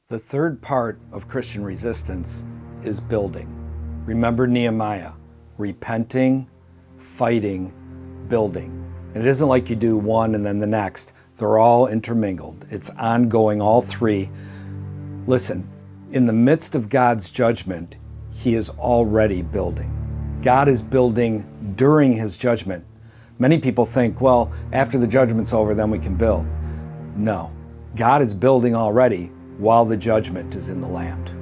The third part of Christian resistance is building. Remember Nehemiah, repenting, fighting, building. And it isn't like you do one and then the next. They're all intermingled. It's ongoing, all three. Listen, in the midst of God's judgment, He is already building. God is building during His judgment. Many people think, well, after the judgment's over, then we can build. No, God is building already while the judgment is in the land.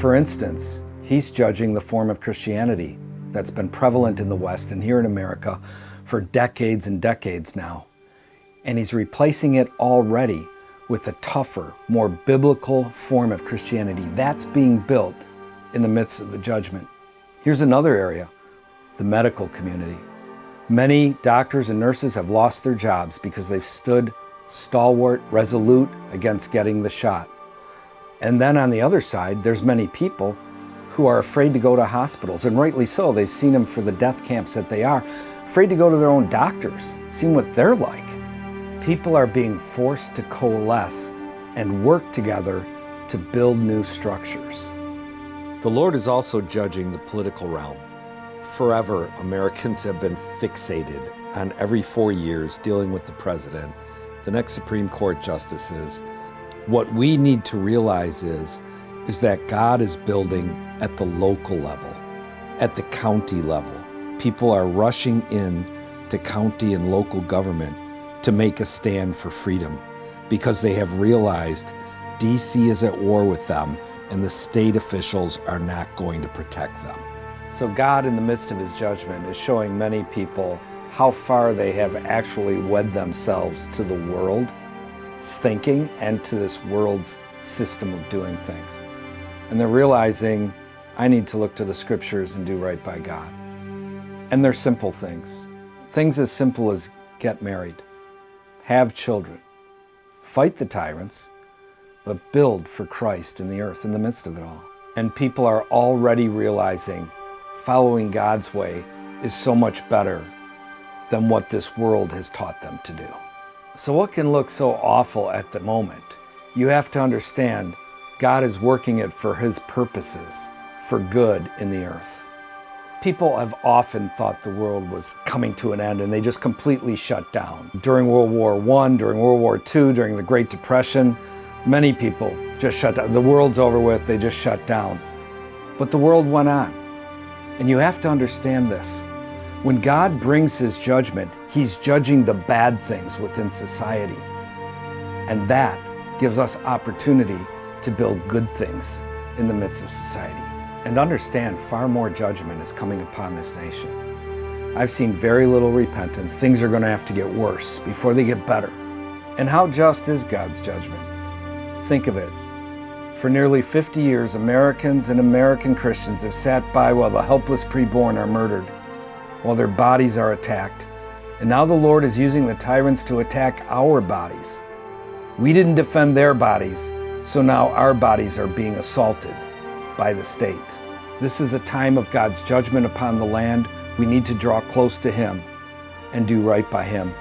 For instance, He's judging the form of Christianity that's been prevalent in the West and here in America for decades and decades now. And He's replacing it already with a tougher, more biblical form of Christianity. That's being built in the midst of the judgment. Here's another area, the medical community. Many doctors and nurses have lost their jobs because they've stood stalwart, resolute against getting the shot. And then on the other side, there's many people who are afraid to go to hospitals, and rightly so. They've seen them for the death camps that they are, afraid to go to their own doctors, seen what they're like. People are being forced to coalesce and work together to build new structures. The Lord is also judging the political realm. Forever, Americans have been fixated on every 4 years dealing with the president, the next Supreme Court justices. What we need to realize is that God is building at the local level, at the county level. People are rushing in to county and local government to make a stand for freedom because they have realized DC is at war with them and the state officials are not going to protect them. So God, in the midst of His judgment, is showing many people how far they have actually wed themselves to the world's thinking and to this world's system of doing things. And they're realizing, I need to look to the scriptures and do right by God. And they're simple things. Things as simple as get married, have children, fight the tyrants, but build for Christ in the earth in the midst of it all. And people are already realizing following God's way is so much better than what this world has taught them to do. So what can look so awful at the moment? You have to understand God is working it for His purposes, for good in the earth. People have often thought the world was coming to an end and they just completely shut down. During World War I, during World War II, during the Great Depression, many people just shut down. The world's over with, they just shut down. But the world went on. And you have to understand this. When God brings His judgment, He's judging the bad things within society. And that gives us opportunity to build good things in the midst of society. And understand, far more judgment is coming upon this nation. I've seen very little repentance. Things are going to have to get worse before they get better. And how just is God's judgment? Think of it. For nearly 50 years, Americans and American Christians have sat by while the helpless preborn are murdered, while their bodies are attacked. And now the Lord is using the tyrants to attack our bodies. We didn't defend their bodies, so now our bodies are being assaulted by the state. This is a time of God's judgment upon the land. We need to draw close to Him and do right by Him.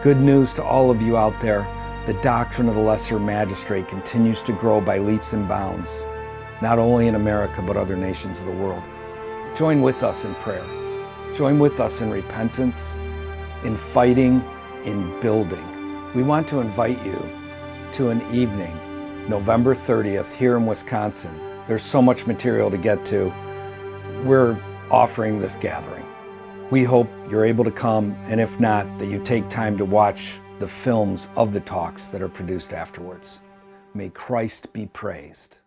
Good news to all of you out there. The doctrine of the lesser magistrate continues to grow by leaps and bounds, not only in America, but other nations of the world. Join with us in prayer. Join with us in repentance, in fighting, in building. We want to invite you to an evening, November 30th, here in Wisconsin. There's so much material to get to. We're offering this gathering. We hope you're able to come, and if not, that you take time to watch the films of the talks that are produced afterwards. May Christ be praised.